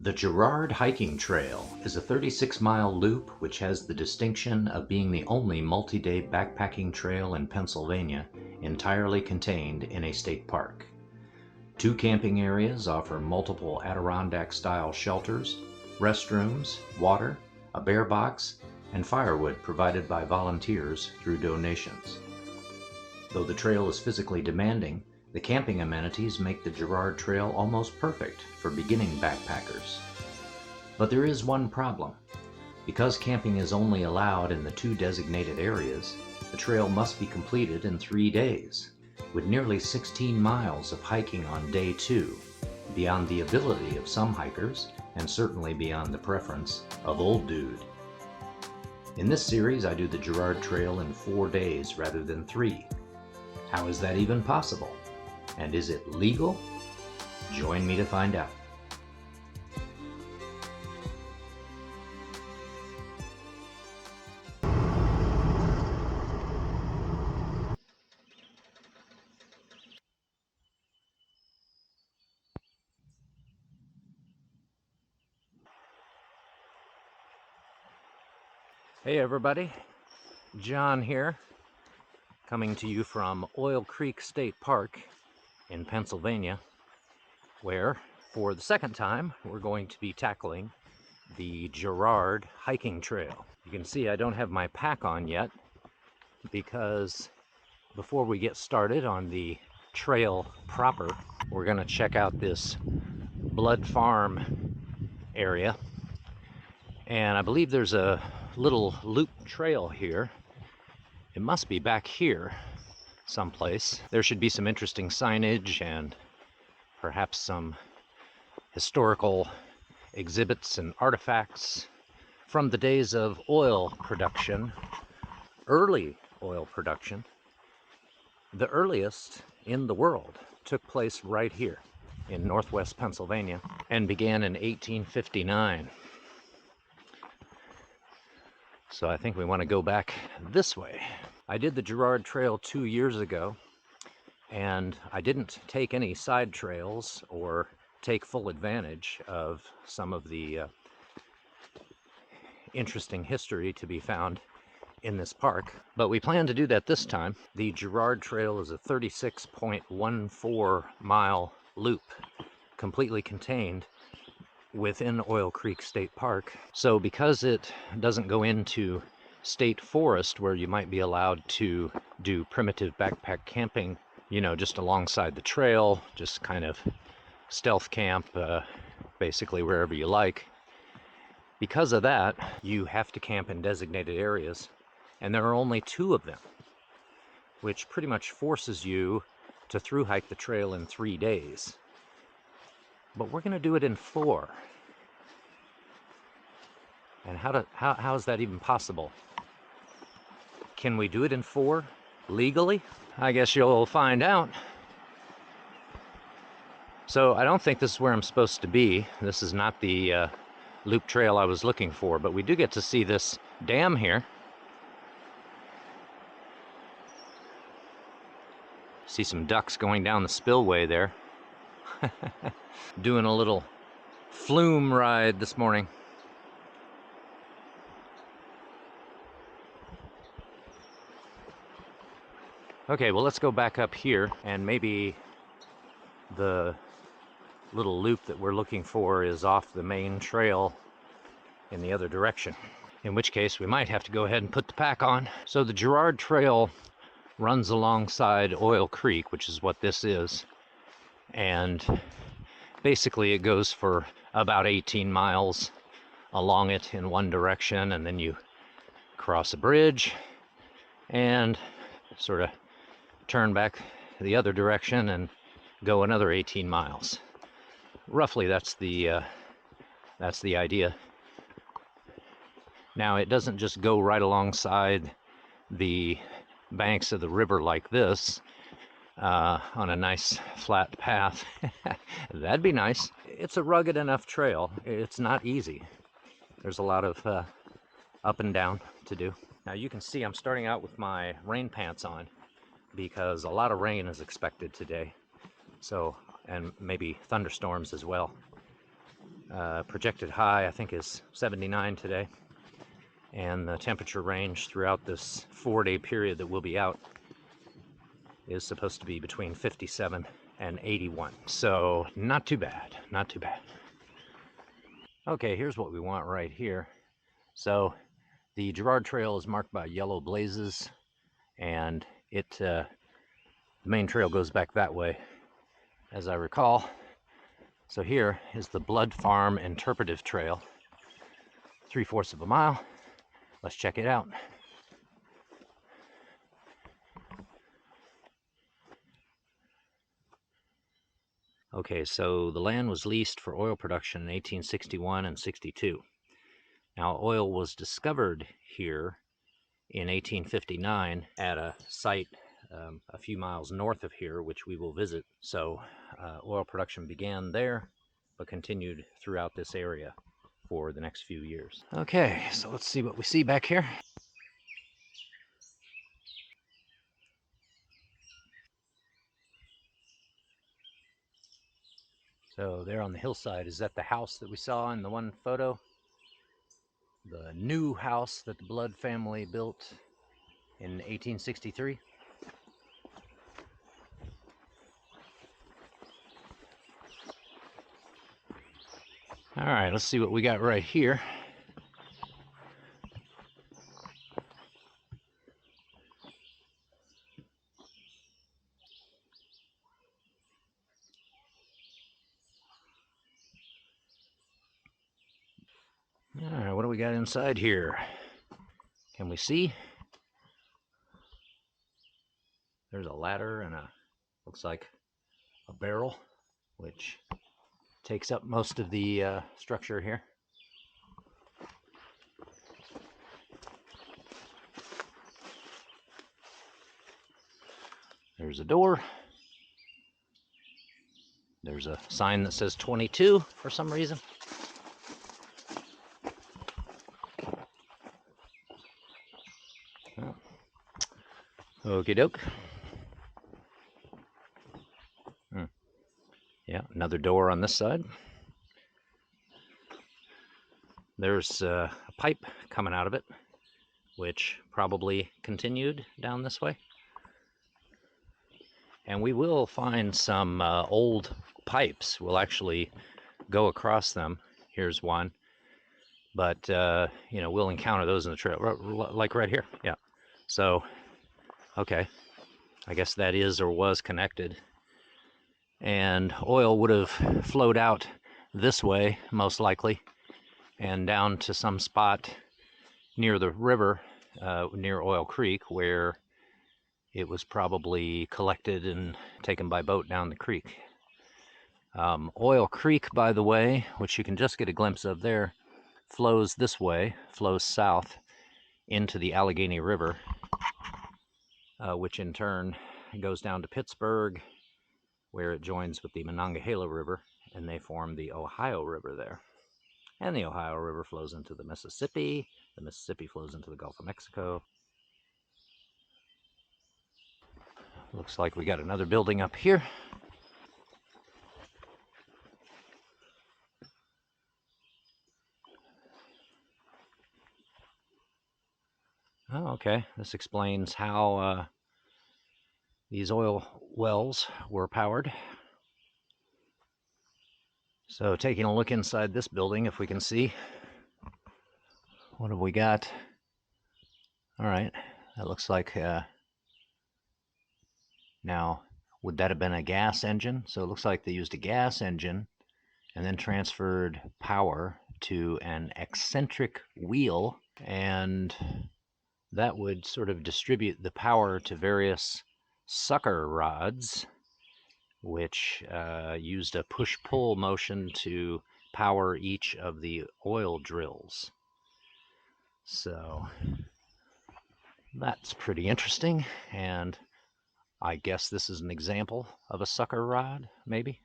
The Gerard Hiking Trail is a 36-mile loop which has the distinction of being the only multi-day backpacking trail in Pennsylvania entirely contained in a state park. Two camping areas offer multiple Adirondack-style shelters, restrooms, water, a bear box, and firewood provided by volunteers through donations. Though the trail is physically demanding, the camping amenities make the Gerard Trail almost perfect for beginning backpackers. But there is one problem. Because camping is only allowed in the two designated areas, the trail must be completed in 3 days, with nearly 16 miles of hiking on day 2, beyond the ability of some hikers, and certainly beyond the preference of Old Dude. In this series, I do the Gerard Trail in 4 days rather than 3. How is that even possible? And is it legal? Join me to find out. Hey everybody, John here, coming to you from Oil Creek State Park in Pennsylvania, where, for the second time, we're going to be tackling the Gerard Hiking Trail. You can see I don't have my pack on yet, because before we get started on the trail proper, we're going to check out this Blood Farm area. And I believe there's a little loop trail here. It must be back here someplace. There should be some interesting signage and perhaps some historical exhibits and artifacts from the days of oil production, early oil production. The earliest in the world took place right here in northwest Pennsylvania and began in 1859. So I think we want to go back this way. I did the Gerard Trail 2 years ago, and I didn't take any side trails or take full advantage of some of the interesting history to be found in this park. But we plan to do that this time. The Gerard Trail is a 36.14 mile loop, completely contained within Oil Creek State Park. So because it doesn't go into state forest where you might be allowed to do primitive backpack camping, you know, just alongside the trail, just kind of stealth camp, basically wherever you like. Because of that, you have to camp in designated areas, and there are only 2 of them, which pretty much forces you to thru hike the trail in 3 days. But we're going to do it in 4. And how is that even possible? Can we do it in 4 legally? I guess you'll find out. So I don't think this is where I'm supposed to be. This is not the loop trail I was looking for, but we do get to see this dam here. See some ducks going down the spillway there. Doing a little flume ride this morning. Okay, well, let's go back up here, and maybe the little loop that we're looking for is off the main trail in the other direction, in which case we might have to go ahead and put the pack on. So the Gerard Trail runs alongside Oil Creek, which is what this is, and basically it goes for about 18 miles along it in one direction, and then you cross a bridge and sort of turn back the other direction and go another 18 miles. Roughly, that's the idea. Now, it doesn't just go right alongside the banks of the river like this, on a nice flat path. That'd be nice. It's a rugged enough trail. It's not easy. There's a lot of up and down to do. Now you can see I'm starting out with my rain pants on because a lot of rain is expected today. So, and maybe thunderstorms as well. Projected high, I think, is 79 today. And the temperature range throughout this 4-day period that we'll be out is supposed to be between 57 and 81. So not too bad, not too bad. Okay, here's what we want right here. So the Gerard Trail is marked by yellow blazes, and the main trail goes back that way, as I recall. So here is the Blood Farm Interpretive Trail, 3/4 of a mile. Let's check it out. Okay, so the land was leased for oil production in 1861 and 62. Now, oil was discovered here in 1859 at a site a few miles north of here, which we will visit. So oil production began there, but continued throughout this area for the next few years. Okay, so let's see what we see back here. So there on the hillside, is that the house that we saw in the one photo? The new house that the Blood family built in 1863. All right, let's see what we got right here. All right, what do we got inside here? Can we see? There's a ladder and looks like a barrel, which takes up most of the structure here. There's a door. There's a sign that says 22 for some reason. Oh. Okie doke. Yeah, another door on this side. There's a pipe coming out of it, which probably continued down this way. And we will find some old pipes. We'll actually go across them. Here's one. But, we'll encounter those in the trail, like right here. Yeah. So, okay. I guess that is or was connected. And oil would have flowed out this way, most likely, and down to some spot near the river, near Oil Creek, where it was probably collected and taken by boat down the creek. Oil Creek, by the way, which you can just get a glimpse of there, flows this way, flows south into the Allegheny River, which in turn goes down to Pittsburgh, where it joins with the Monongahela River, and they form the Ohio River there. And the Ohio River flows into the Mississippi. The Mississippi flows into the Gulf of Mexico. Looks like we got another building up here. Oh, okay. This explains how these oil wells were powered. So taking a look inside this building, if we can see, what have we got? All right, that looks like, now, would that have been a gas engine? So it looks like they used a gas engine and then transferred power to an eccentric wheel, and that would sort of distribute the power to various sucker rods, which used a push-pull motion to power each of the oil drills. So that's pretty interesting, and I guess this is an example of a sucker rod, maybe?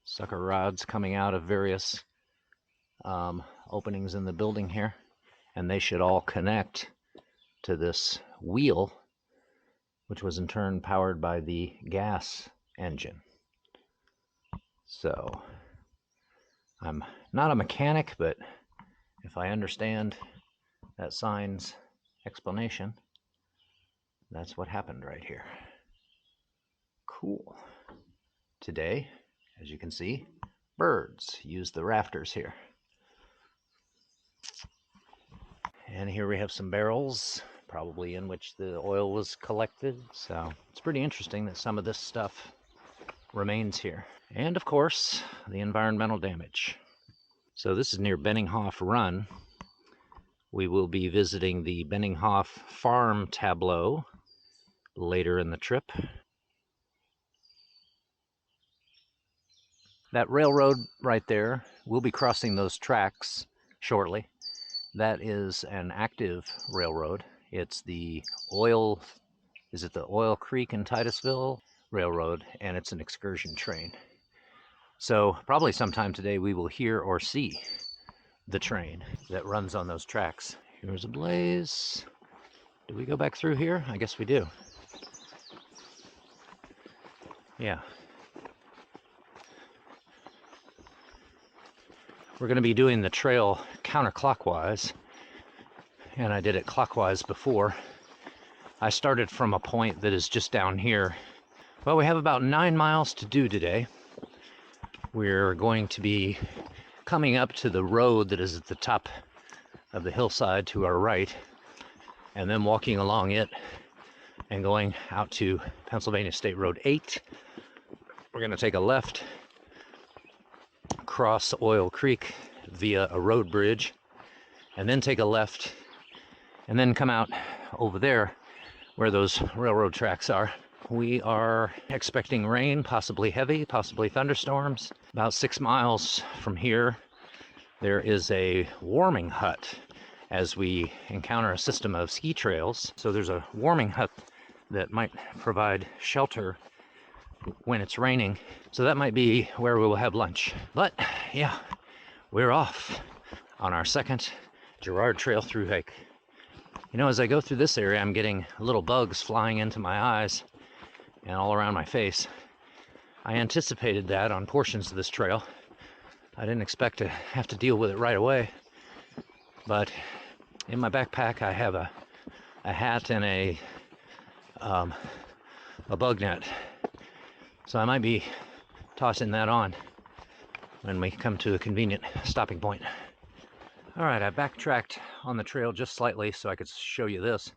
Sucker rods coming out of various openings in the building here, and they should all connect to this wheel, which was in turn powered by the gas engine. So I'm not a mechanic, but if I understand that sign's explanation, that's what happened right here. Cool. Today, as you can see, birds use the rafters here. And here we have some barrels, probably in which the oil was collected. So it's pretty interesting that some of this stuff remains here. And of course, the environmental damage. So this is near Benninghoff Run. We will be visiting the Benninghoff Farm tableau later in the trip. That railroad right there, we'll be crossing those tracks shortly. That is an active railroad. It's the Oil Creek and Titusville Railroad, and it's an excursion train. So probably sometime today we will hear or see the train that runs on those tracks. Here's a blaze. Do we go back through here? I guess we do. Yeah. We're going to be doing the trail counterclockwise, and I did it clockwise before. I started from a point that is just down here. Well, we have about 9 miles to do today. We're going to be coming up to the road that is at the top of the hillside to our right, and then walking along it and going out to Pennsylvania State Road 8. We're going to take a left, cross Oil Creek via a road bridge, and then take a left, and then come out over there where those railroad tracks are. We are expecting rain, possibly heavy, possibly thunderstorms. About 6 miles from here, there is a warming hut as we encounter a system of ski trails. So there's a warming hut that might provide shelter when it's raining. So that might be where we will have lunch. But yeah, we're off on our second Gerard Trail thru hike. You know, as I go through this area, I'm getting little bugs flying into my eyes and all around my face. I anticipated that on portions of this trail. I didn't expect to have to deal with it right away. But in my backpack, I have a hat and a bug net. So I might be tossing that on when we come to a convenient stopping point. All right, I backtracked on the trail just slightly so I could show you this.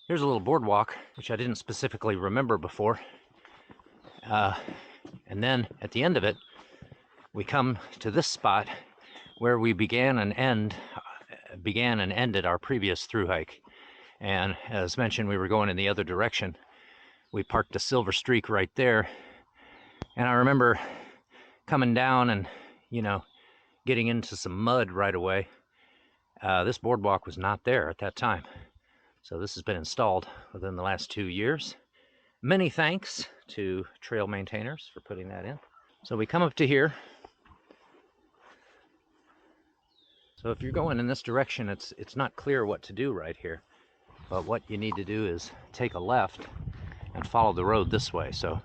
Here's a little boardwalk, which I didn't specifically remember before. And then at the end of it, we come to this spot where we began and ended our previous thru hike. And as mentioned, we were going in the other direction. We parked a Silver Streak right there. And I remember coming down and, getting into some mud right away. This boardwalk was not there at that time. So this has been installed within the last 2 years. Many thanks to trail maintainers for putting that in. So we come up to here. So if you're going in this direction, it's not clear what to do right here. But what you need to do is take a left and follow the road this way. So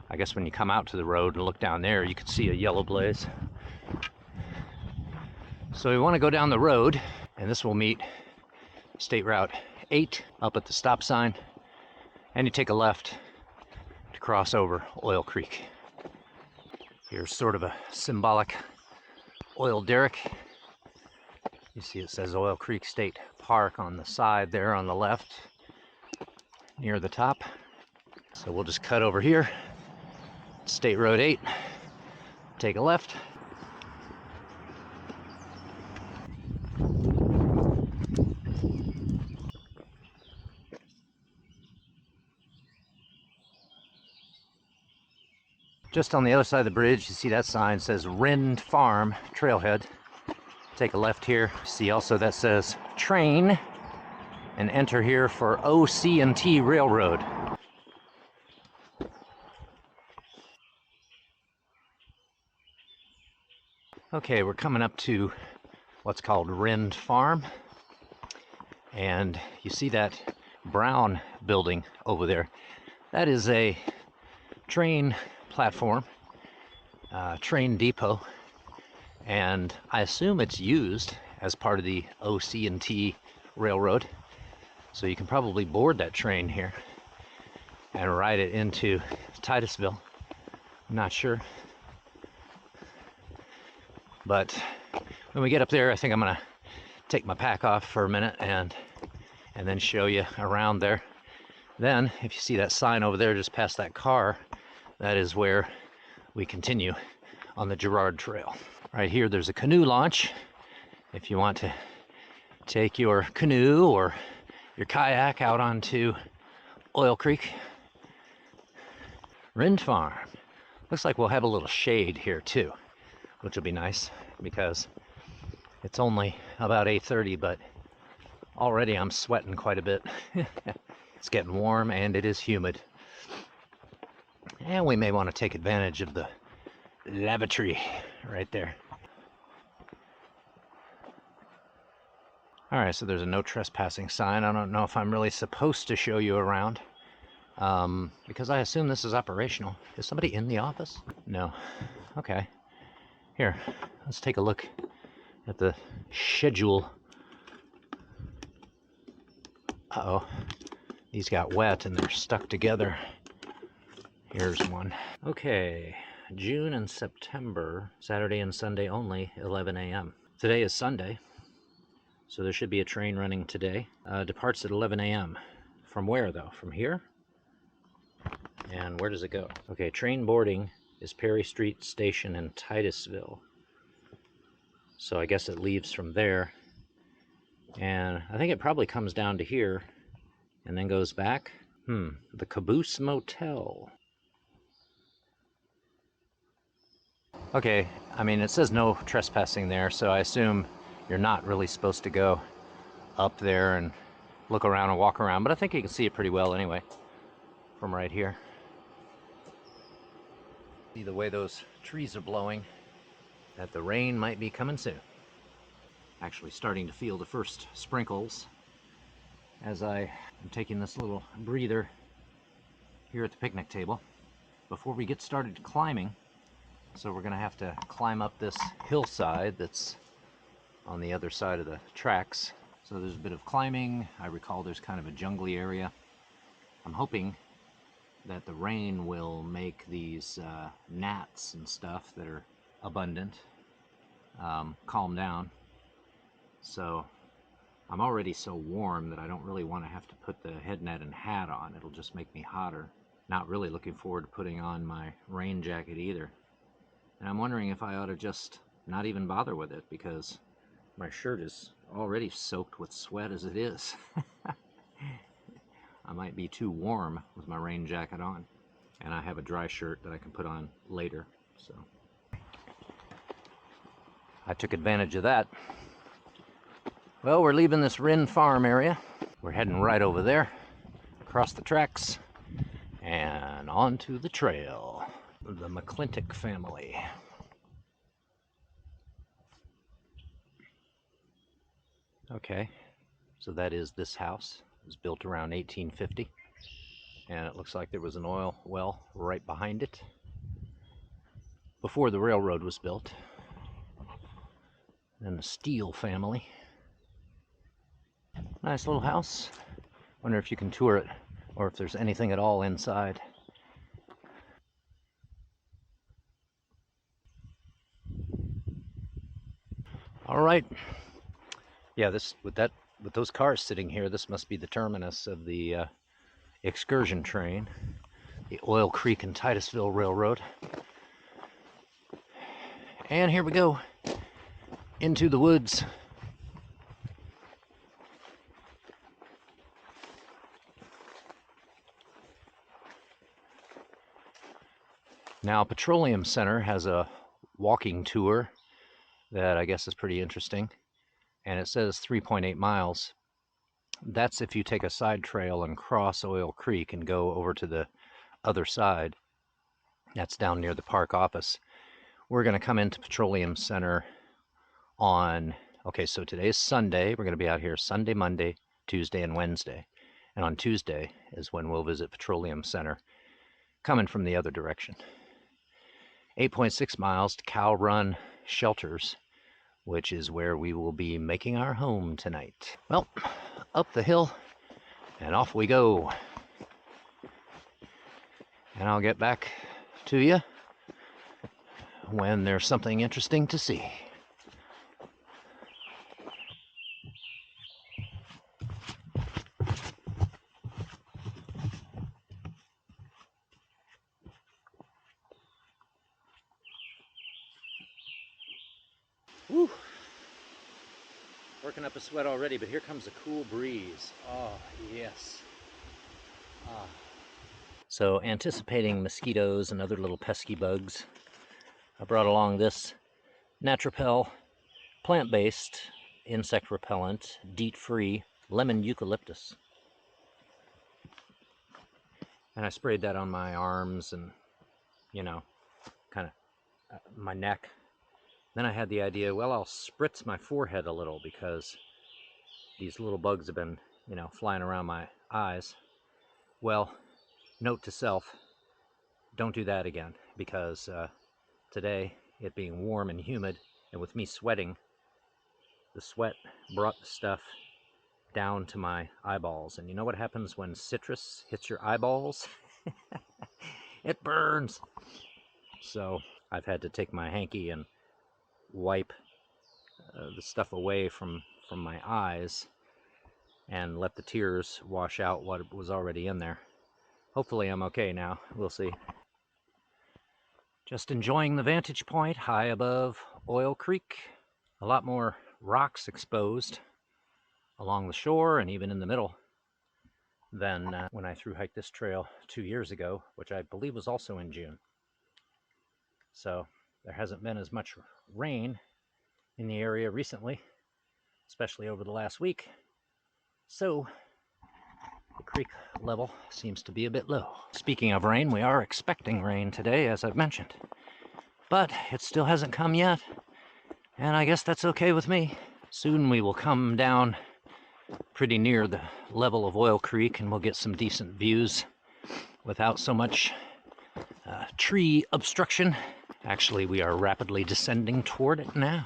I guess when you come out to the road and look down there, you can see a yellow blaze. So we want to go down the road, and this will meet State Route 8 up at the stop sign, and you take a left to cross over Oil Creek. Here's sort of a symbolic oil derrick. You see it says Oil Creek State Park on the side there on the left near the top. So we'll just cut over here, State Road 8, take a left. Just on the other side of the bridge, you see that sign says Rind Farm Trailhead. Take a left here. See also that says train, and enter here for OC&T Railroad. Okay, we're coming up to what's called Rind Farm, and you see that brown building over there, that is a train platform, train depot, and I assume it's used as part of the OC&T Railroad. So you can probably board that train here and ride it into Titusville. I'm not sure. But when we get up there, I think I'm gonna take my pack off for a minute and then show you around there. Then, if you see that sign over there just past that car, that is where we continue on the Gerard Trail. Right here, there's a canoe launch. If you want to take your canoe or your kayak out onto Oil Creek. Rind Farm. Looks like we'll have a little shade here too, which will be nice because it's only about 8:30, but already I'm sweating quite a bit. It's getting warm and it is humid. And we may want to take advantage of the lavatory right there. All right, so there's a no trespassing sign. I don't know if I'm really supposed to show you around because I assume this is operational. Is somebody in the office? No. Okay. Here, let's take a look at the schedule. Uh-oh. These got wet and they're stuck together. Here's one. Okay, June and September, Saturday and Sunday only, 11 a.m. Today is Sunday, so there should be a train running today. Departs at 11 a.m. From where, though? From here? And where does it go? Okay, train boarding is Perry Street Station in Titusville. So I guess it leaves from there. And I think it probably comes down to here and then goes back. The Caboose Motel. Okay, I mean, it says no trespassing there, so I assume you're not really supposed to go up there and look around and walk around, but I think you can see it pretty well anyway from right here. See the way those trees are blowing, that the rain might be coming soon. Actually starting to feel the first sprinkles as I am taking this little breather here at the picnic table before we get started climbing. So we're gonna have to climb up this hillside that's on the other side of the tracks. So there's a bit of climbing. I recall there's kind of a jungly area. I'm hoping that the rain will make these gnats and stuff that are abundant calm down. So I'm already so warm that I don't really want to have to put the head net and hat on. It'll just make me hotter. Not really looking forward to putting on my rain jacket either. And I'm wondering if I ought to just not even bother with it because my shirt is already soaked with sweat as it is. I might be too warm with my rain jacket on. And I have a dry shirt that I can put on later. So I took advantage of that. Well, we're leaving this Rind Farm area. We're heading right over there, across the tracks, and onto the trail. The McClintock family. Okay, so that is this house. It was built around 1850, and it looks like there was an oil well right behind it before the railroad was built. And the Steele family. Nice little house. Wonder if you can tour it or if there's anything at all inside. All right. Yeah, with those cars sitting here, this must be the terminus of the excursion train, the Oil Creek and Titusville Railroad. And here we go into the woods. Now, Petroleum Center has a walking tour that I guess is pretty interesting. And it says 3.8 miles. That's if you take a side trail and cross Oil Creek and go over to the other side. That's down near the park office. We're going to come into Petroleum Center on, okay, so today's Sunday. We're going to be out here Sunday, Monday, Tuesday, and Wednesday. And on Tuesday is when we'll visit Petroleum Center, coming from the other direction. 8.6 miles to Cow Run Shelters, which is where we will be making our home tonight. Well, up the hill and off we go. And I'll get back to you when there's something interesting to see. Woo! Working up a sweat already, but here comes a cool breeze. Oh, yes. So, anticipating mosquitoes and other little pesky bugs, I brought along this Natrapel plant-based insect repellent, DEET-free lemon eucalyptus. And I sprayed that on my arms and, kind of my neck. Then I had the idea, well, I'll spritz my forehead a little because these little bugs have been, flying around my eyes. Well, note to self, don't do that again, because today, it being warm and humid, and with me sweating, the sweat brought the stuff down to my eyeballs. And you know what happens when citrus hits your eyeballs? It burns. So I've had to take my hanky and wipe the stuff away from my eyes and let the tears wash out what was already in there. Hopefully I'm okay now. We'll see. Just enjoying the vantage point high above Oil Creek. A lot more rocks exposed along the shore and even in the middle than when I thru hiked this trail 2 years ago, which I believe was also in June. So there hasn't been as much rain in the area recently, especially over the last week. So the creek level seems to be a bit low. Speaking of rain, we are expecting rain today, as I've mentioned. But it still hasn't come yet, and I guess that's okay with me. Soon we will come down pretty near the level of Oil Creek and we'll get some decent views without so much tree obstruction. Actually, we are rapidly descending toward it now.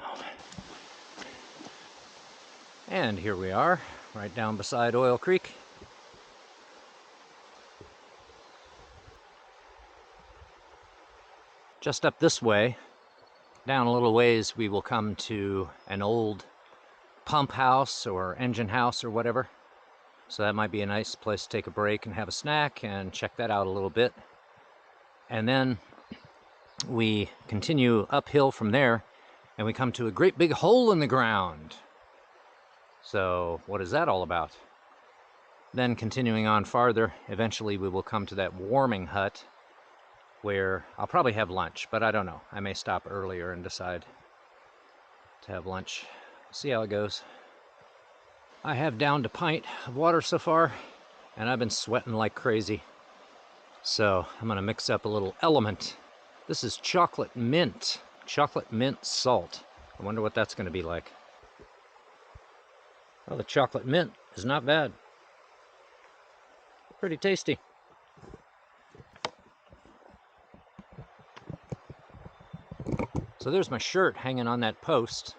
And here we are, right down beside Oil Creek. Just up this way, down a little ways, we will come to an old pump house or engine house or whatever. So that might be a nice place to take a break and have a snack and check that out a little bit. And then we continue uphill from there and we come to a great big hole in the ground. So what is that all about? Then continuing on farther, eventually we will come to that warming hut where I'll probably have lunch, but I don't know. I may stop earlier and decide to have lunch. See how it goes. I have downed a pint of water so far, and I've been sweating like crazy. So I'm gonna mix up a little element. This is chocolate mint salt. I wonder what that's gonna be like. Well, the chocolate mint is not bad. Pretty tasty. So there's my shirt hanging on that post.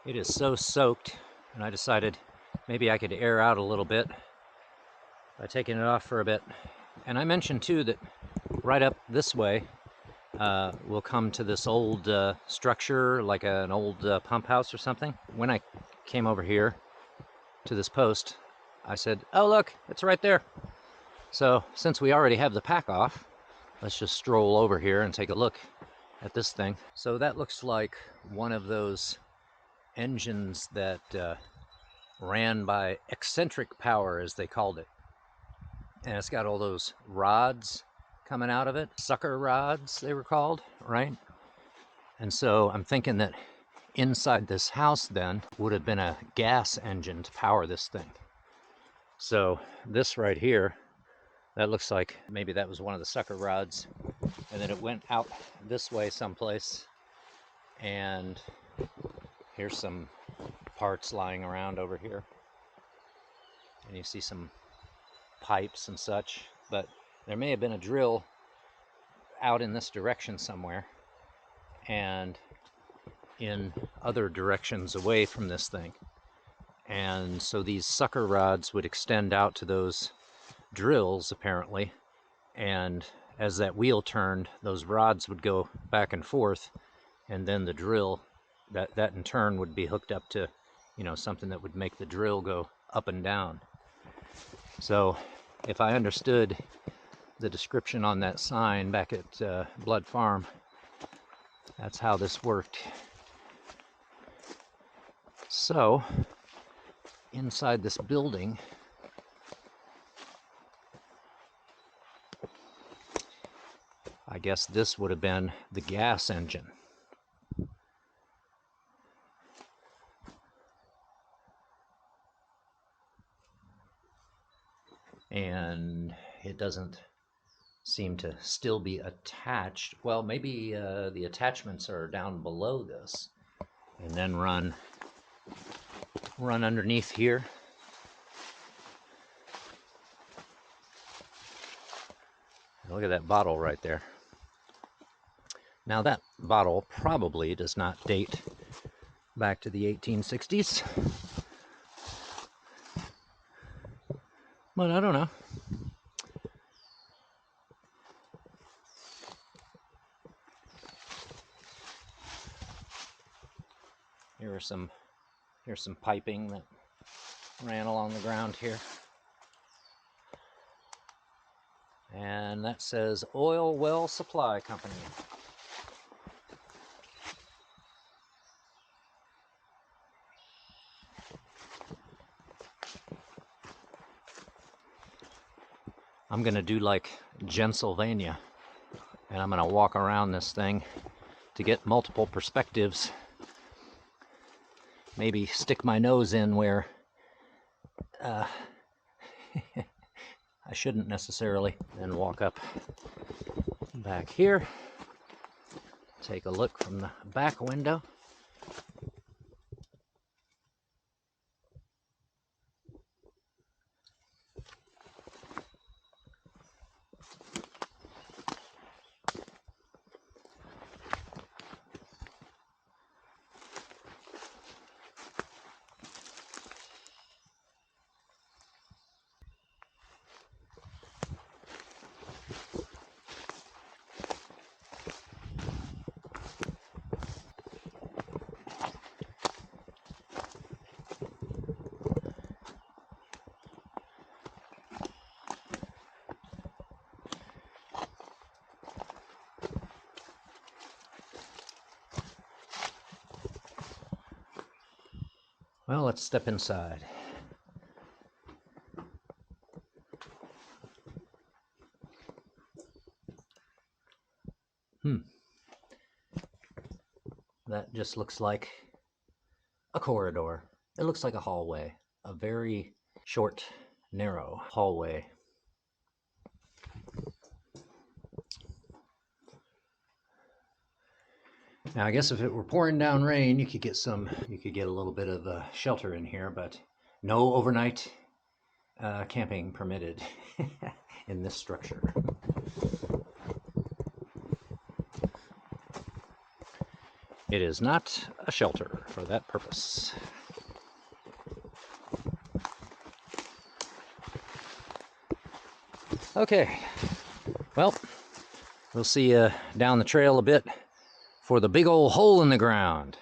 It is so soaked, and I decided maybe I could air out a little bit by taking it off for a bit. And I mentioned too that right up this way we'll come to this old structure, like an old pump house or something. When I came over here to this post, I said, oh look, it's right there. So since we already have the pack off, let's just stroll over here and take a look at this thing. So that looks like one of those engines that ran by eccentric power, as they called it. And it's got all those rods coming out of it, sucker rods they were called, right? And so I'm thinking that inside this house then would have been a gas engine to power this thing. So this right here, that looks like maybe that was one of the sucker rods, and then it went out this way someplace, and here's some parts lying around over here, and you see some pipes and such, but there may have been a drill out in this direction somewhere and in other directions away from this thing. And so these sucker rods would extend out to those drills, apparently, and as that wheel turned, those rods would go back and forth, and then the drill, that in turn would be hooked up to, you know, something that would make the drill go up and down. So if I understood the description on that sign back at Blood Farm, that's how this worked. So inside this building, I guess this would have been the gas engine. And it doesn't seem to still be attached. Well, maybe the attachments are down below this and then run underneath here. Look at that bottle right there. Now that bottle probably does not date back to the 1860s. But I don't know. Here's some piping that ran along the ground here. And that says Oil Well Supply Company. I'm gonna do like Gensylvania, and I'm gonna walk around this thing to get multiple perspectives. Maybe stick my nose in where I shouldn't necessarily. Then walk up back here, take a look from the back window. Well, let's step inside. That just looks like a corridor. It looks like a hallway, a very short, narrow hallway. Now, I guess if it were pouring down rain, you could get a little bit of shelter in here, but no overnight camping permitted in this structure. It is not a shelter for that purpose. Okay, well, we'll see you down the trail a bit for the big old hole in the ground.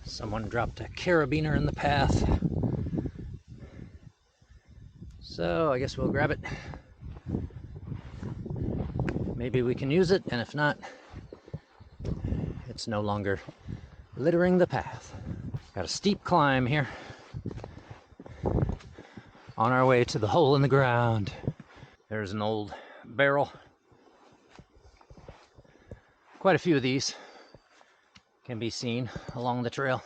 Someone dropped a carabiner in the path. So I guess we'll grab it. Maybe we can use it, and if not, it's no longer littering the path. Got a steep climb here. On our way to the hole in the ground. There's an old barrel. Quite a few of these can be seen along the trail.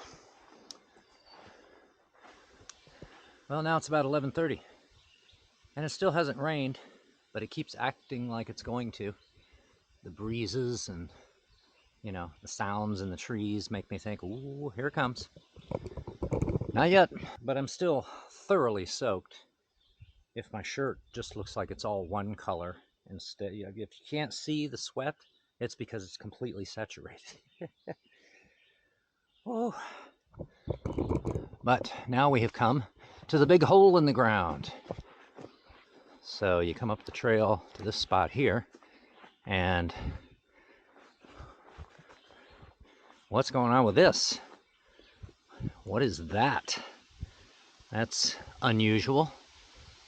Well, now it's about 11:30, and it still hasn't rained, but it keeps acting like it's going to. The breezes and, the sounds in the trees make me think, ooh, here it comes. Not yet, but I'm still thoroughly soaked. If my shirt just looks like it's all one color, instead, if you can't see the sweat, it's because it's completely saturated. Oh. But now we have come to the big hole in the ground. So you come up the trail to this spot here, and what's going on with this? What is that? That's unusual,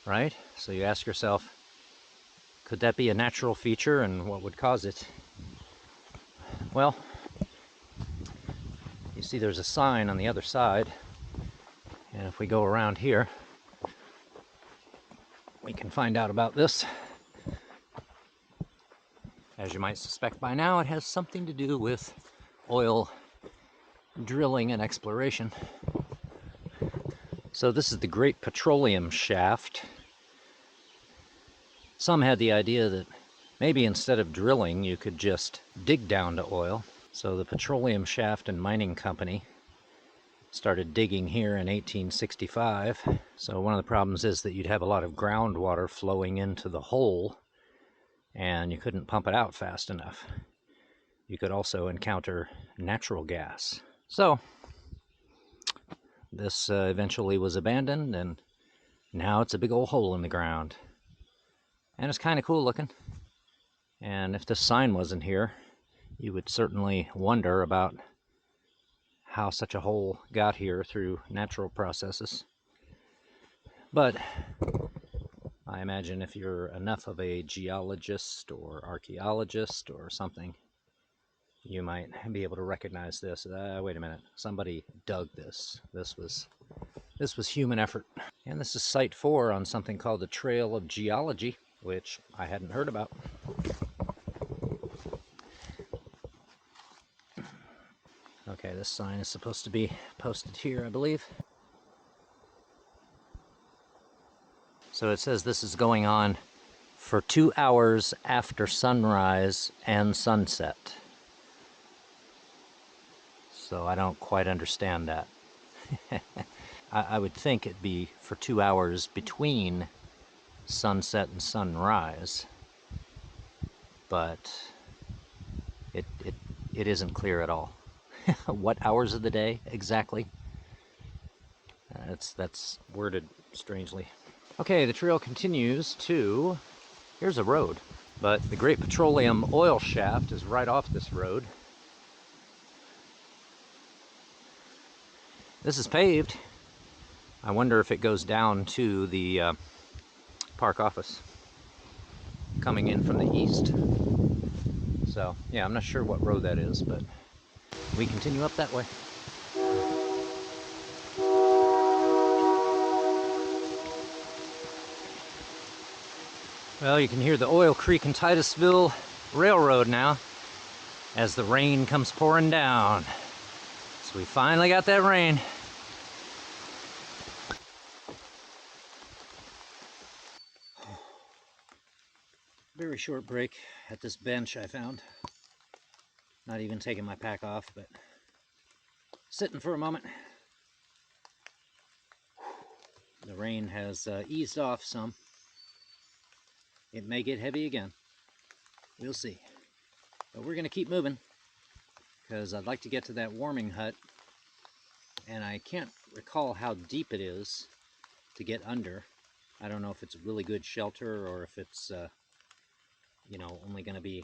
right? So you ask yourself, could that be a natural feature, and what would cause it? Well, you see there's a sign on the other side, and if we go around here, we can find out about this. As you might suspect by now, it has something to do with oil drilling and exploration. So this is the Great Petroleum Shaft. Some had the idea that maybe instead of drilling, you could just dig down to oil. So the Petroleum Shaft and Mining Company started digging here in 1865. So one of the problems is that you'd have a lot of groundwater flowing into the hole, and you couldn't pump it out fast enough. You could also encounter natural gas. So this eventually was abandoned, and now it's a big old hole in the ground. And it's kind of cool looking. And if this sign wasn't here, you would certainly wonder about how such a hole got here through natural processes. But I imagine if you're enough of a geologist or archaeologist or something, you might be able to recognize this. Wait a minute, somebody dug this. This was human effort. And this is Site 4 on something called the Trail of Geology, which I hadn't heard about. Okay, this sign is supposed to be posted here, I believe. So it says this is going on for 2 hours after sunrise and sunset. So I don't quite understand that. I would think it'd be for 2 hours between sunset and sunrise, but it isn't clear at all. What hours of the day exactly? That's worded strangely. Okay, the trail continues to, here's a road, but the Great Petroleum Oil Shaft is right off this road. This is paved. I wonder if it goes down to the park office coming in from the east. So yeah, I'm not sure what road that is, but we continue up that way. Well, you can hear the Oil Creek and Titusville Railroad now as the rain comes pouring down. So we finally got that rain. Very short break at this bench I found. Not even taking my pack off, but sitting for a moment. The rain has eased off some. It may get heavy again. We'll see. But we're going to keep moving because I'd like to get to that warming hut. And I can't recall how deep it is to get under. I don't know if it's a really good shelter or if it's, only going to be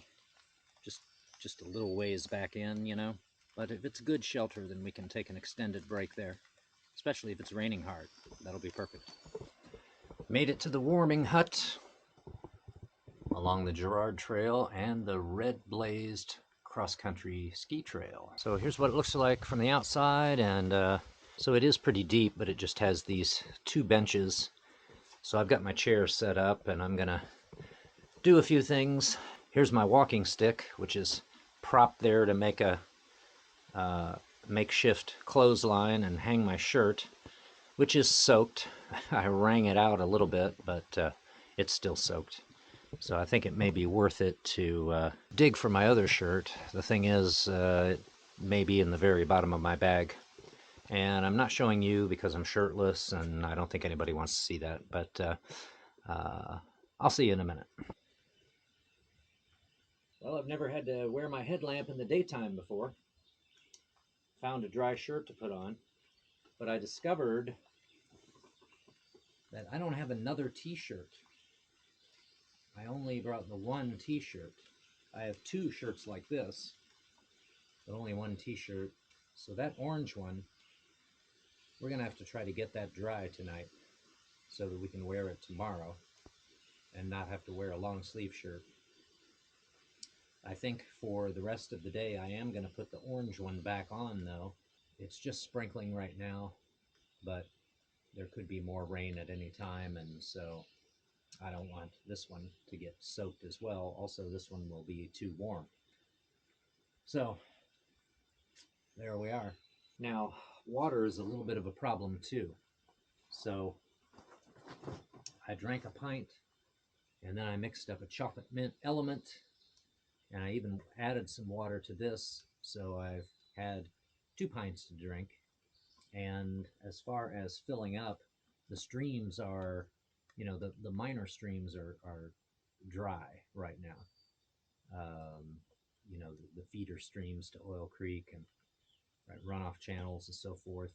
just a little ways back in, But if it's a good shelter, then we can take an extended break there. Especially if it's raining hard. That'll be perfect. Made it to the warming hut along the Gerard Trail and the red blazed cross-country ski trail. So here's what it looks like from the outside, and so it is pretty deep, but it just has these 2 benches So I've got my chair set up and I'm gonna do a few things. Here's my walking stick, which is propped there to make a makeshift clothesline and hang my shirt, which is soaked. I wrung it out a little bit, but it's still soaked. So I think it may be worth it to dig for my other shirt. The thing is, it may be in the very bottom of my bag. And I'm not showing you because I'm shirtless, and I don't think anybody wants to see that. But I'll see you in a minute. Well, I've never had to wear my headlamp in the daytime before. Found a dry shirt to put on, but I discovered that I don't have another t-shirt. I only brought the one t-shirt. I have two shirts like this, but only one t-shirt. So that orange one, we're gonna have to try to get that dry tonight so that we can wear it tomorrow and not have to wear a long sleeve shirt. I think for the rest of the day I am gonna put the orange one back on though. It's just sprinkling right now, but there could be more rain at any time, and so I don't want this one to get soaked as well. Also, this one will be too warm. So there we are. Now, water is a little bit of a problem too. So I drank a pint, and then I mixed up a chocolate mint element, and I even added some water to this. So I've had 2 pints to drink. And as far as filling up, the streams are, the minor streams are dry right now. The feeder streams to Oil Creek and runoff channels and so forth.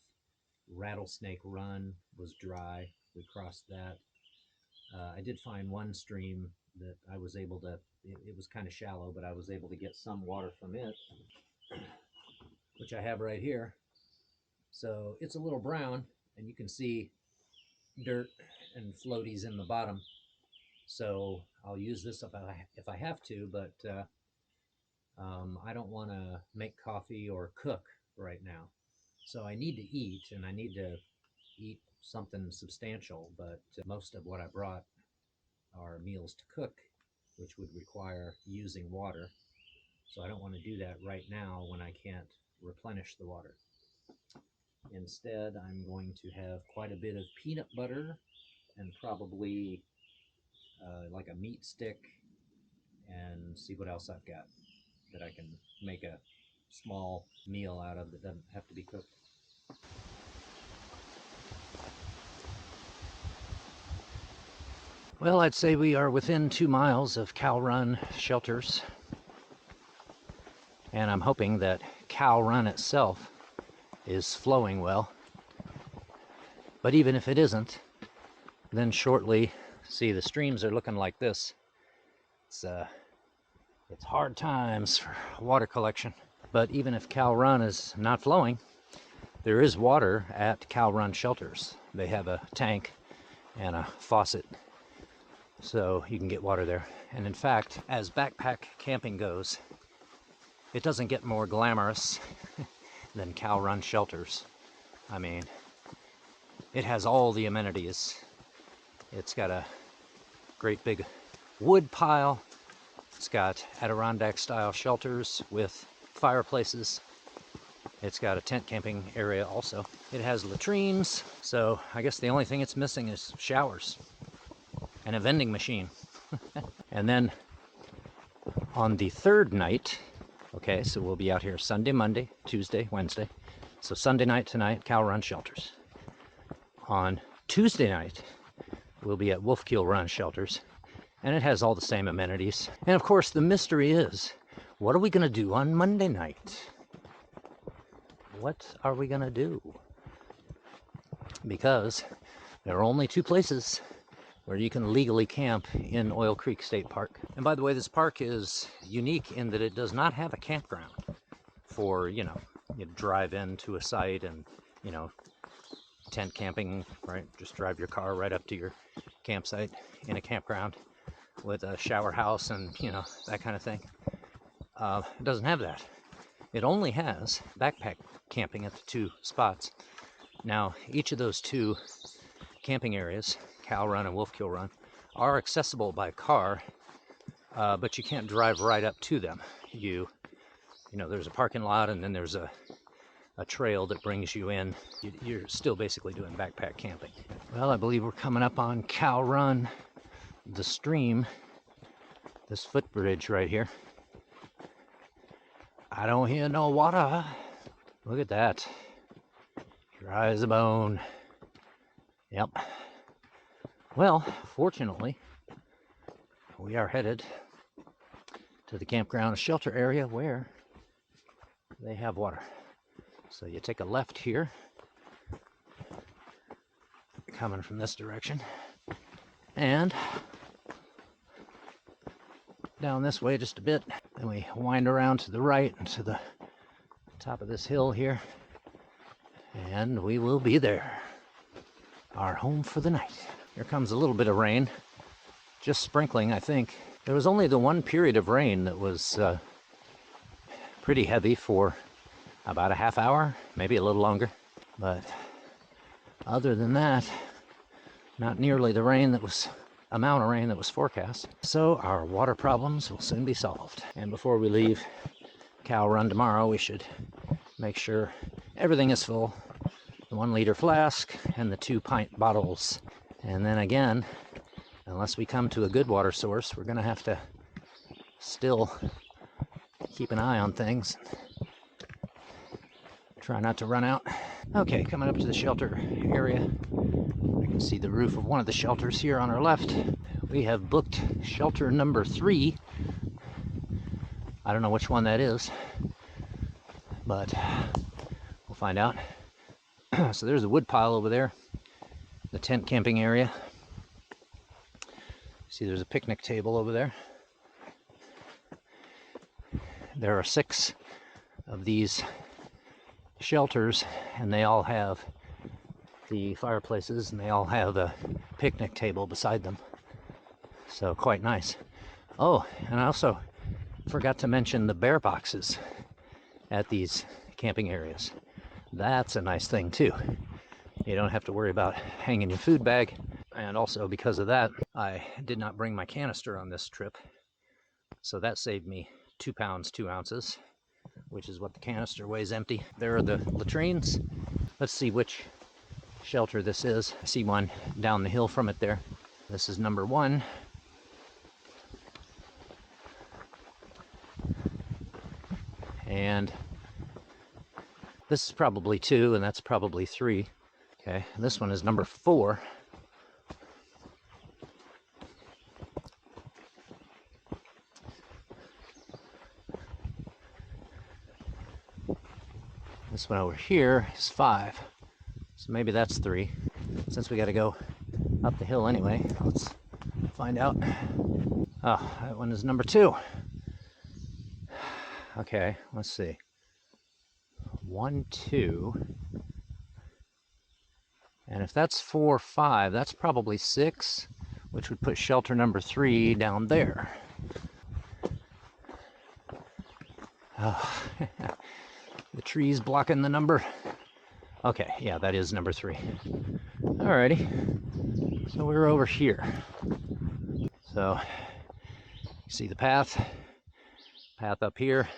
Rattlesnake Run was dry. We crossed that. I did find one stream that I was able to, it was kind of shallow, but I was able to get some water from it, which I have right here. So it's a little brown, and you can see dirt and floaties in the bottom. So I'll use this if I have to, but I don't want to make coffee or cook right now. So I need to eat, and I need to eat something substantial, but most of what I brought are meals to cook, which would require using water. So I don't want to do that right now when I can't replenish the water. Instead, I'm going to have quite a bit of peanut butter and probably like a meat stick, and see what else I've got that I can make a small meal out of that doesn't have to be cooked. Well, I'd say we are within 2 miles of Cow Run shelters, and I'm hoping that Cow Run itself is flowing well. But even if it isn't, then shortly, see, the streams are looking like this. It's hard times for water collection. But even if Cow Run is not flowing, there is water at Cow Run shelters. They have a tank and a faucet, so you can get water there. And in fact, as backpack camping goes, it doesn't get more glamorous than Cow Run shelters. I mean, it has all the amenities. It's got a great big wood pile. It's got Adirondack-style shelters with fireplaces. It's got a tent camping area also. It has latrines, so I guess the only thing it's missing is showers and a vending machine. And then on the third night, okay, so we'll be out here Sunday, Monday, Tuesday, Wednesday. So Sunday night tonight, Cow Run shelters. On Tuesday night, we'll be at Wolfkill Run shelters, and it has all the same amenities. And of course, the mystery is, what are we going to do on Monday night? What are we going to do? Because there are only 2 places where you can legally camp in Oil Creek State Park. And by the way, this park is unique in that it does not have a campground for, you drive into a site and, tent camping, right? Just drive your car right up to your campsite in a campground with a shower house and, that kind of thing. It doesn't have that. It only has backpack camping at the 2 spots. Now, each of those 2 camping areas Cow Run and Wolfkill Run, are accessible by car, but you can't drive right up to them. You know, there's a parking lot, and then there's a trail that brings you in. You're still basically doing backpack camping. Well, I believe we're coming up on Cow Run, the stream, this footbridge right here. I don't hear no water. Look at that. Dry as a bone. Yep. Well, fortunately, we are headed to the campground shelter area where they have water. So you take a left here, coming from this direction, and down this way just a bit. Then we wind around to the right and to the top of this hill here, and we will be there. Our home for the night. Here comes a little bit of rain, just sprinkling, I think. There was only the one period of rain that was pretty heavy for about a half hour, maybe a little longer. But other than that, not nearly the amount of rain that was forecast. So our water problems will soon be solved. And before we leave Cow Run tomorrow, we should make sure everything is full. The 1 liter flask and the 2 pint bottles. And then again, unless we come to a good water source, we're going to have to still keep an eye on things. Try not to run out. Okay, coming up to the shelter area. I can see the roof of one of the shelters here on our left. We have booked shelter number 3. I don't know which one that is, but we'll find out. So there's a wood pile over there, the tent camping area. See, there's a picnic table over there. There are 6 of these shelters, and they all have the fireplaces, and they all have a picnic table beside them. So quite nice. Oh, and I also forgot to mention the bear boxes at these camping areas. That's a nice thing too. You don't have to worry about hanging your food bag. And also because of that, I did not bring my canister on this trip. So that saved me 2 pounds, 2 ounces, which is what the canister weighs empty. There are the latrines. Let's see which shelter this is. I see one down the hill from it there. This is number 1. And this is probably 2, and that's probably 3. Okay, this one is number 4. This one over here is 5. So maybe that's 3. Since we got to go up the hill anyway, let's find out. Oh, that one is number 2. Okay, let's see. 1, 2. And if that's 4, 5, that's probably 6, which would put shelter number 3 down there. Oh, the tree's blocking the number. Okay, yeah, that is number 3. Alrighty, so we're over here. So, you see the path up here,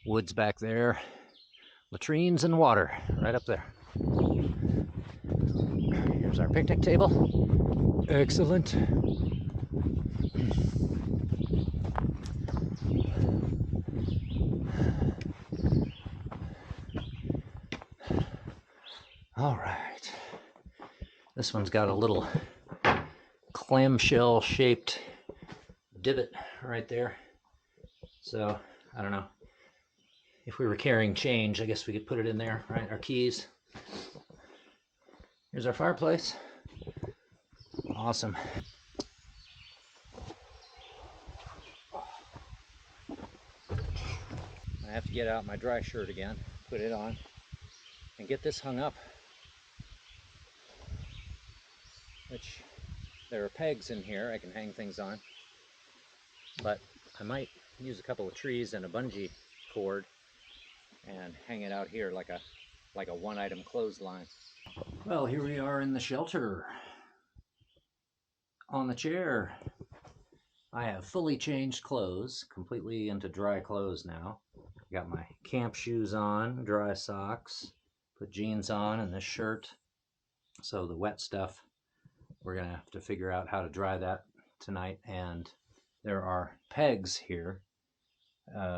woods back there, latrines and water right up there. Here's our picnic table. Excellent. All right. This one's got a little clamshell shaped divot right there. So, I don't know. If we were carrying change, I guess we could put it in there, right? Our keys. Here's our fireplace. Awesome. I have to get out my dry shirt again, put it on, and get this hung up. Which, there are pegs in here I can hang things on. But I might use a couple of trees and a bungee cord and hang it out here like a one-item clothesline. Well, here we are in the shelter. on the chair. I have fully changed clothes, completely into dry clothes now. Got my camp shoes on, dry socks, put jeans on and this shirt. So the wet stuff, we're going to have to figure out how to dry that tonight. And there are pegs here.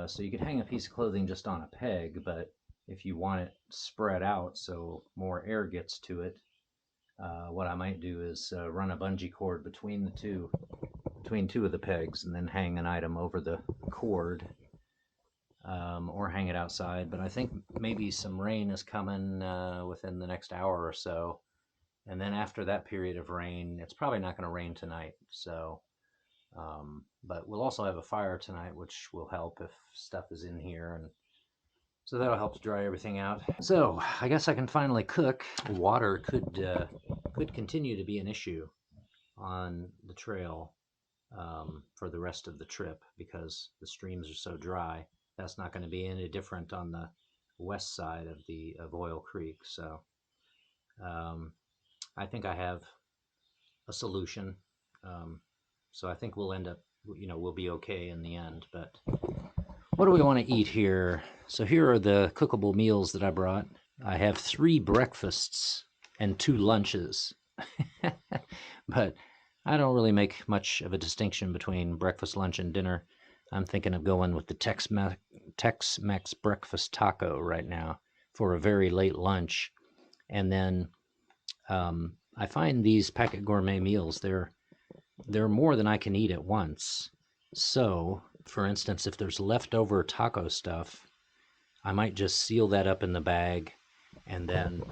So you could hang a piece of clothing just on a peg, but if you want it spread out so more air gets to it, what I might do is run a bungee cord between two of the pegs and then hang an item over the cord, or hang it outside. But I think maybe some rain is coming within the next hour or so. And then after that period of rain, it's probably not going to rain tonight. So, but we'll also have a fire tonight, which will help if stuff is in here. And so that'll help to dry everything out. So I guess I can finally cook. Water could continue to be an issue on the trail for the rest of the trip because the streams are so dry. That's not going to be any different on the west side of Oil Creek. So I think I have a solution. So I think we'll end up, we'll be okay in the end. But what do we want to eat here? So here are the cookable meals that I brought. I have 3 breakfasts and 2 lunches. But I don't really make much of a distinction between breakfast, lunch, and dinner. I'm thinking of going with the Tex-Mex breakfast taco right now for a very late lunch. And then I find these packet gourmet meals, they're more than I can eat at once. So, for instance, if there's leftover taco stuff, I might just seal that up in the bag, and then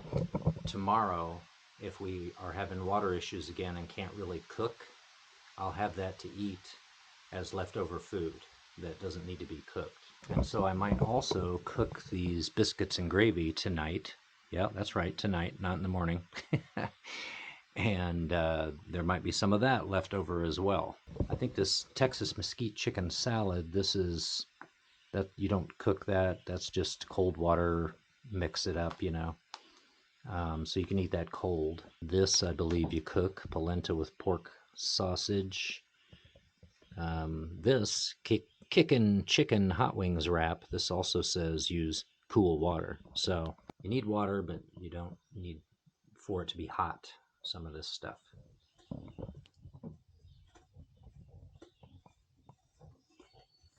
tomorrow, if we are having water issues again and can't really cook, I'll have that to eat as leftover food that doesn't need to be cooked. And so I might also cook these biscuits and gravy tonight. Yeah, that's right, tonight, not in the morning. And there might be some of that left over as well. I think this Texas mesquite chicken salad, that you don't cook that. That's just cold water, mix it up, so you can eat that cold. This, I believe, you cook polenta with pork sausage. This kickin' chicken hot wings wrap. This also says use cool water. So you need water, but you don't need for it to be hot. Some of this stuff.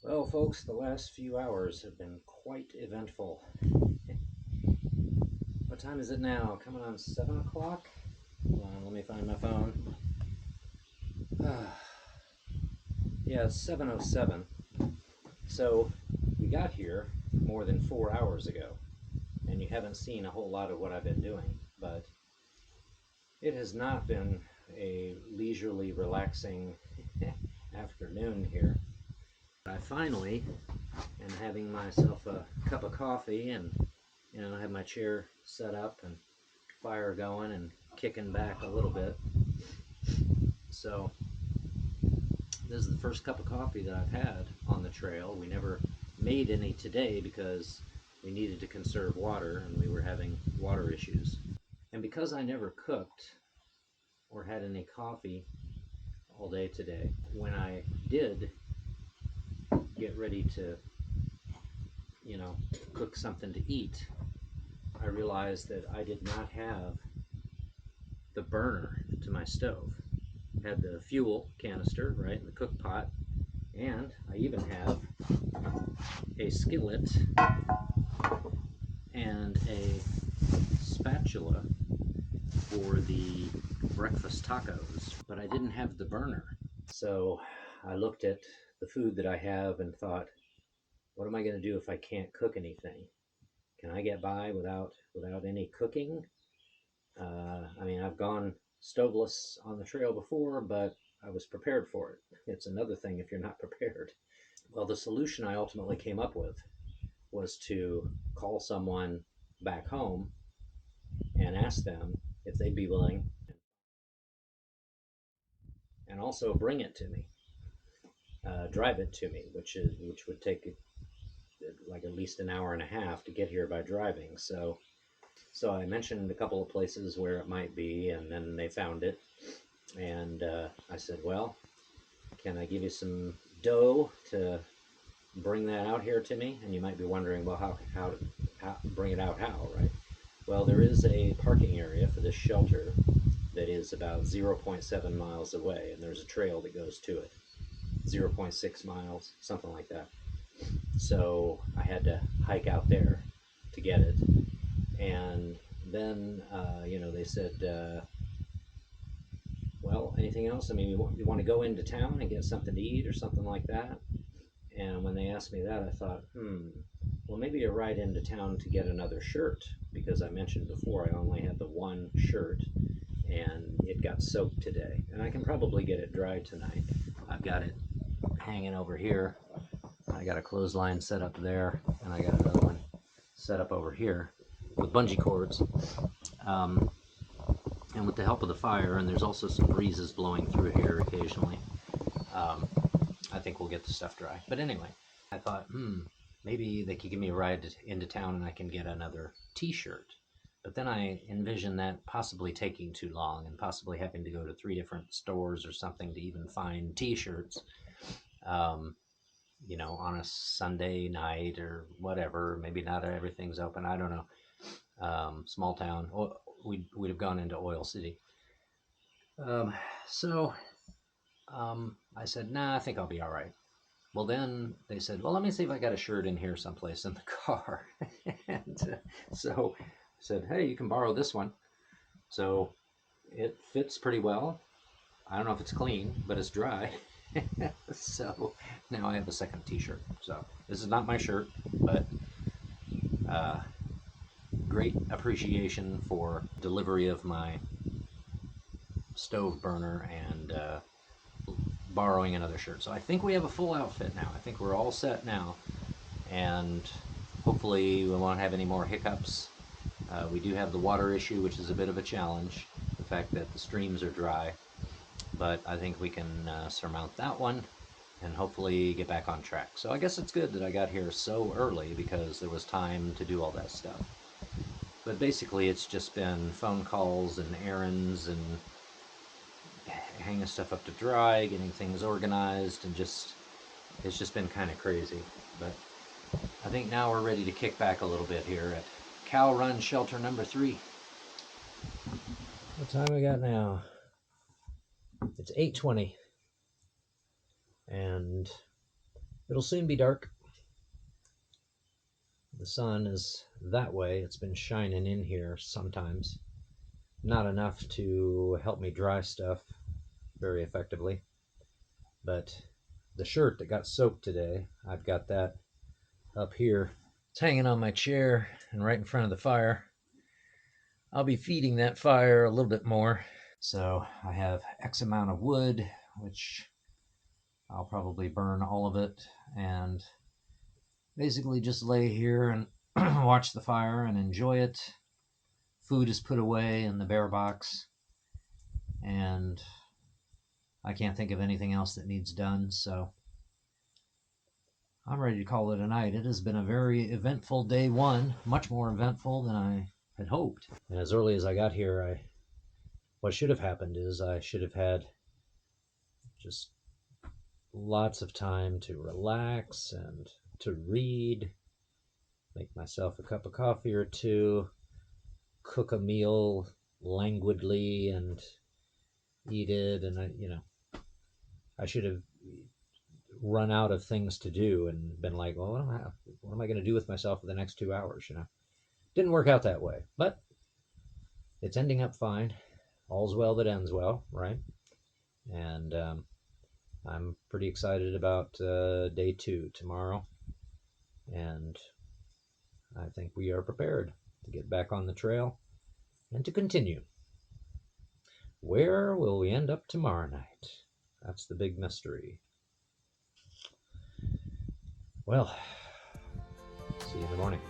Well, folks, the last few hours have been quite eventful. What time is it now? Coming on 7 o'clock? Hold on, let me find my phone. Yeah, it's 7:07. So we got here more than 4 hours ago, and you haven't seen a whole lot of what I've been doing, but it has not been a leisurely, relaxing afternoon here. I finally am having myself a cup of coffee and, I have my chair set up and fire going and kicking back a little bit. So this is the first cup of coffee that I've had on the trail. We never made any today because we needed to conserve water and we were having water issues. And because I never cooked or had any coffee all day today, when I did get ready to, cook something to eat, I realized that I did not have the burner to my stove. I had the fuel canister, right, in the cook pot, and I even have a skillet and a spatula for the breakfast tacos, but I didn't have the burner. So I looked at the food that I have and thought, what am I going to do if I can't cook anything? Can I get by without any cooking? I've gone stoveless on the trail before, but I was prepared for it. It's another thing if you're not prepared. Well, the solution I ultimately came up with was to call someone back home and ask them if they'd be willing and also bring it to me, drive it to me, which would take like at least an hour and a half to get here by driving. So I mentioned a couple of places where it might be, and then they found it. And I said, well, can I give you some dough to bring that out here to me? And you might be wondering, well, how bring it out how, right? Well, there is a parking area for this shelter that is about 0.7 miles away, and there's a trail that goes to it. 0.6 miles, something like that. So I had to hike out there to get it. And then, they said, well, anything else? I mean, you want to go into town and get something to eat or something like that? And when they asked me that, I thought, well, maybe a ride into town to get another shirt, because I mentioned before I only had the one shirt and it got soaked today. And I can probably get it dry tonight. I've got it hanging over here. I got a clothesline set up there, and I got another one set up over here with bungee cords. And with the help of the fire, and there's also some breezes blowing through here occasionally, I think we'll get the stuff dry. But anyway, I thought, maybe they could give me a ride into town and I can get another t-shirt. But then I envisioned that possibly taking too long and possibly having to go to 3 different stores or something to even find t-shirts, on a Sunday night or whatever. Maybe not everything's open. I don't know. Small town. We'd have gone into Oil City. So I said, nah, I think I'll be all right. Well, then they said, well, let me see if I got a shirt in here someplace in the car. And so I said, hey, you can borrow this one. So it fits pretty well. I don't know if it's clean, but it's dry. So now I have a second t-shirt. So this is not my shirt, but great appreciation for delivery of my stove burner and borrowing another shirt. So I think we have a full outfit now. I think we're all set now, and hopefully we won't have any more hiccups. We do have the water issue, which is a bit of a challenge, the fact that the streams are dry, but I think we can surmount that one and hopefully get back on track. So I guess it's good that I got here so early because there was time to do all that stuff. But basically it's just been phone calls and errands and hanging stuff up to dry, getting things organized, and it's just been kind of crazy. But I think now we're ready to kick back a little bit here at Cow Run Shelter number 3. What time we got now? It's 8:20, and it'll soon be dark. The sun is that way. It's been shining in here sometimes. Not enough to help me dry stuff very effectively, but the shirt that got soaked today, I've got that up here. It's hanging on my chair and right in front of the fire. I'll be feeding that fire a little bit more. So I have X amount of wood, which I'll probably burn all of it and basically just lay here and watch the fire and enjoy it. Food is put away in the bear box, and I can't think of anything else that needs done, so I'm ready to call it a night. It has been a very eventful day 1, much more eventful than I had hoped. And as early as I got here, what should have happened is I should have had just lots of time to relax and to read, make myself a cup of coffee or two, cook a meal languidly and eat it. And I should have run out of things to do and been like, well, what am I going to do with myself for the next 2 hours? Didn't work out that way, but it's ending up fine. All's well that ends well, right? And I'm pretty excited about day 2 tomorrow, and I think we are prepared to get back on the trail and to continue. Where will we end up tomorrow night? That's the big mystery. Well, see you in the morning.